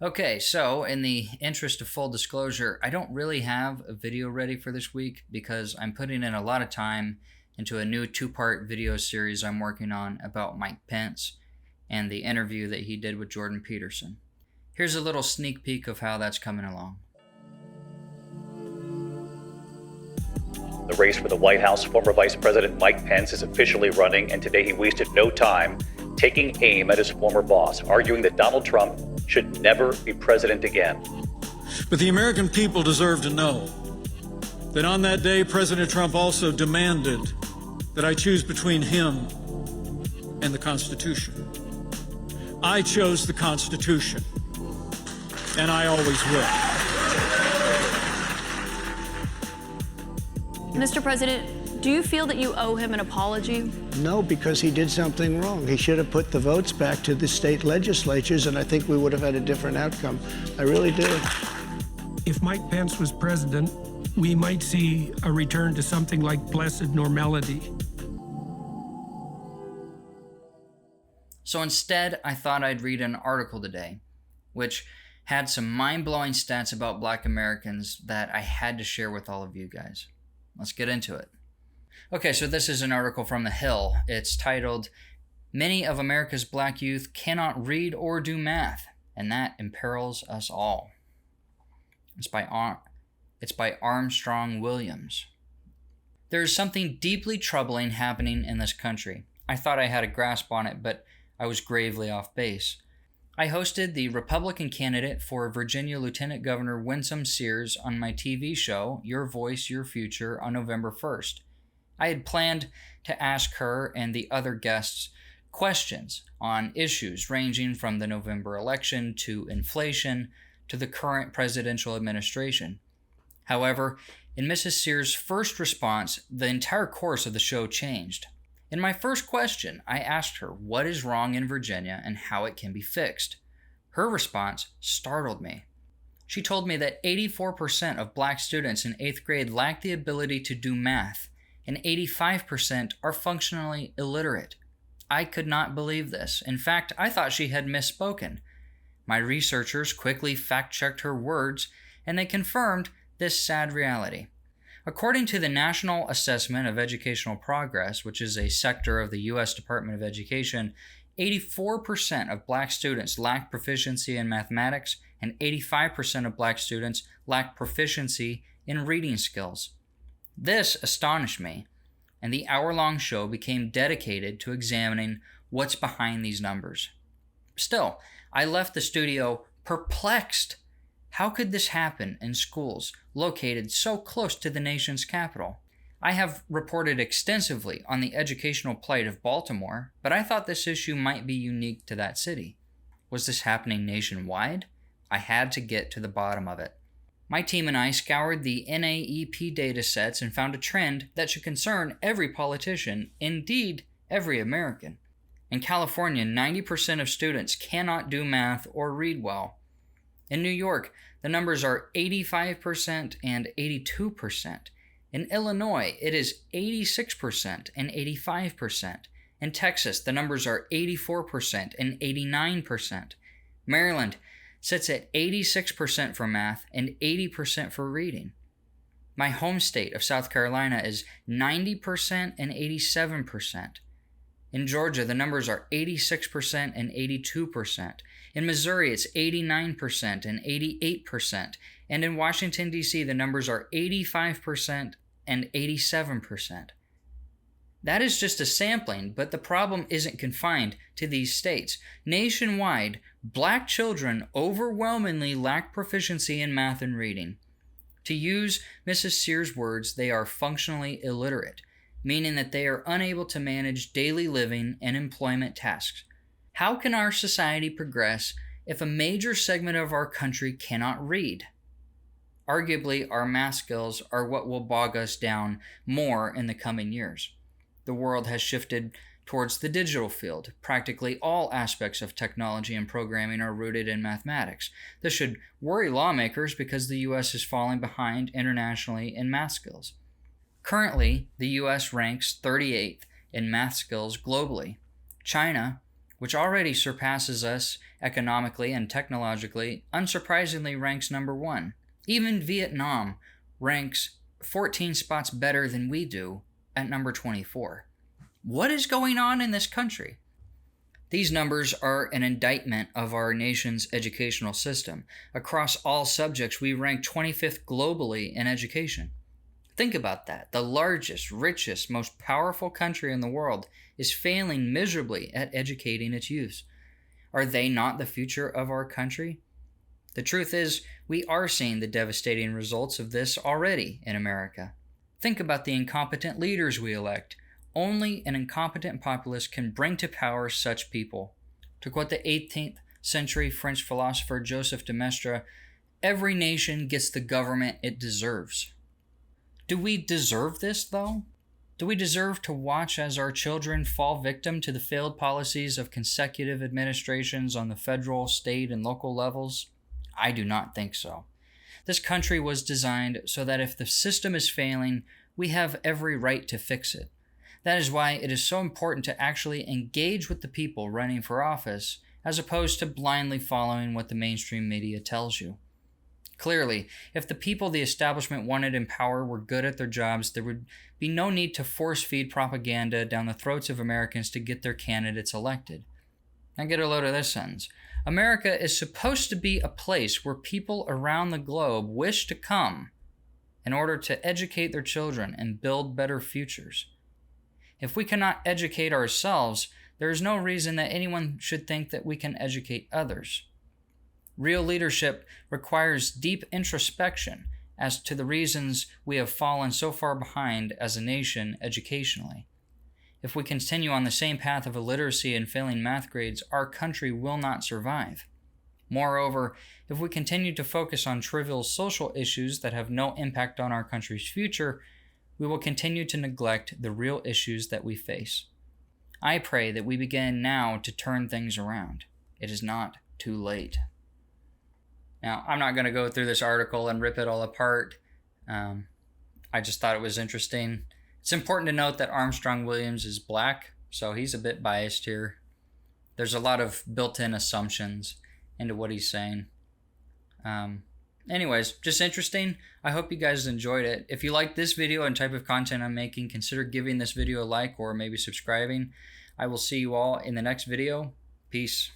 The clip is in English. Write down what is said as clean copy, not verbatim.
Okay, so in the interest of full disclosure, I don't really have a video ready for this week because I'm putting in a lot of time into a new two-part video series I'm working on about Mike Pence and the interview that he did with Jordan Peterson. Here's a little sneak peek of how that's coming along. The race for the White House, former Vice President Mike Pence is officially running, and today he wasted no time taking aim at his former boss, arguing that Donald Trump should never be president again. But the American people deserve to know that on that day, President Trump also demanded that I choose between him and the Constitution. I chose the Constitution, and I always will. Mr. President, do you feel that you owe him an apology? No, because he did something wrong. He should have put the votes back to the state legislatures, and I think we would have had a different outcome. I really do. If Mike Pence was president, we might see a return to something like blessed normality. So instead, I thought I'd read an article today, which had some mind-blowing stats about Black Americans that I had to share with all of you guys. Let's get into it. Okay, so this is an article from The Hill. It's titled, "Many of America's Black Youth Cannot Read or Do Math, and That Imperils Us All." It's by Armstrong Williams. There is something deeply troubling happening in this country. I thought I had a grasp on it, but I was gravely off base. I hosted the Republican candidate for Virginia Lieutenant Governor Winsome Sears on my TV show, Your Voice, Your Future, on November 1st. I had planned to ask her and the other guests questions on issues ranging from the November election to inflation to the current presidential administration. However, in Mrs. Sears' first response, the entire course of the show changed. In my first question, I asked her what is wrong in Virginia and how it can be fixed. Her response startled me. She told me that 84% of Black students in 8th grade lack the ability to do math, and 85% are functionally illiterate. I could not believe this. In fact, I thought she had misspoken. My researchers quickly fact-checked her words, and they confirmed this sad reality. According to the National Assessment of Educational Progress, which is a sector of the U.S. Department of Education, 84% of Black students lack proficiency in mathematics, and 85% of Black students lack proficiency in reading skills. This astonished me, and the hour-long show became dedicated to examining what's behind these numbers. Still, I left the studio perplexed. How could this happen in schools located so close to the nation's capital? I have reported extensively on the educational plight of Baltimore, but I thought this issue might be unique to that city. Was this happening nationwide? I had to get to the bottom of it. My team and I scoured the NAEP datasets and found a trend that should concern every politician, indeed every American. In California, 90% of students cannot do math or read well. In New York, the numbers are 85% and 82%. In Illinois, it is 86% and 85%. In Texas, the numbers are 84% and 89%. Maryland sits at 86% for math and 80% for reading. My home state of South Carolina is 90% and 87%. In Georgia, the numbers are 86% and 82%. In Missouri, it's 89% and 88%. And in Washington, D.C., the numbers are 85% and 87%. That is just a sampling, but the problem isn't confined to these states. Nationwide, Black children overwhelmingly lack proficiency in math and reading. To use Mrs. Sears' words, they are functionally illiterate, meaning that they are unable to manage daily living and employment tasks. How can our society progress if a major segment of our country cannot read? Arguably, our math skills are what will bog us down more in the coming years. The world has shifted towards the digital field. Practically all aspects of technology and programming are rooted in mathematics. This should worry lawmakers because the U.S. is falling behind internationally in math skills. Currently, the U.S. ranks 38th in math skills globally. China which already surpasses us economically and technologically, unsurprisingly ranks number 1. Even Vietnam ranks 14 spots better than we do at number 24. What is going on in this country? These numbers are an indictment of our nation's educational system. Across all subjects, we rank 25th globally in education. Think about that. The largest, richest, most powerful country in the world is failing miserably at educating its youth. Are they not the future of our country? The truth is, we are seeing the devastating results of this already in America. Think about the incompetent leaders we elect. Only an incompetent populace can bring to power such people. To quote the 18th century French philosopher Joseph de Maistre, every nation gets the government it deserves. Do we deserve this, though? Do we deserve to watch as our children fall victim to the failed policies of consecutive administrations on the federal, state, and local levels? I do not think so. This country was designed so that if the system is failing, we have every right to fix it. That is why it is so important to actually engage with the people running for office, as opposed to blindly following what the mainstream media tells you. Clearly, if the people the establishment wanted in power were good at their jobs, there would be no need to force-feed propaganda down the throats of Americans to get their candidates elected. Now get a load of this sentence. America is supposed to be a place where people around the globe wish to come in order to educate their children and build better futures. If we cannot educate ourselves, there is no reason that anyone should think that we can educate others. Real leadership requires deep introspection as to the reasons we have fallen so far behind as a nation educationally. If we continue on the same path of illiteracy and failing math grades, our country will not survive. Moreover, if we continue to focus on trivial social issues that have no impact on our country's future, we will continue to neglect the real issues that we face. I pray that we begin now to turn things around. It is not too late. Now, I'm not going to go through this article and rip it all apart. I just thought it was interesting. It's important to note that Armstrong Williams is black, so he's a bit biased here. There's a lot of built-in assumptions into what he's saying. Anyways, just interesting. I hope you guys enjoyed it. If you like this video and type of content I'm making, consider giving this video a like or maybe subscribing. I will see you all in the next video. Peace.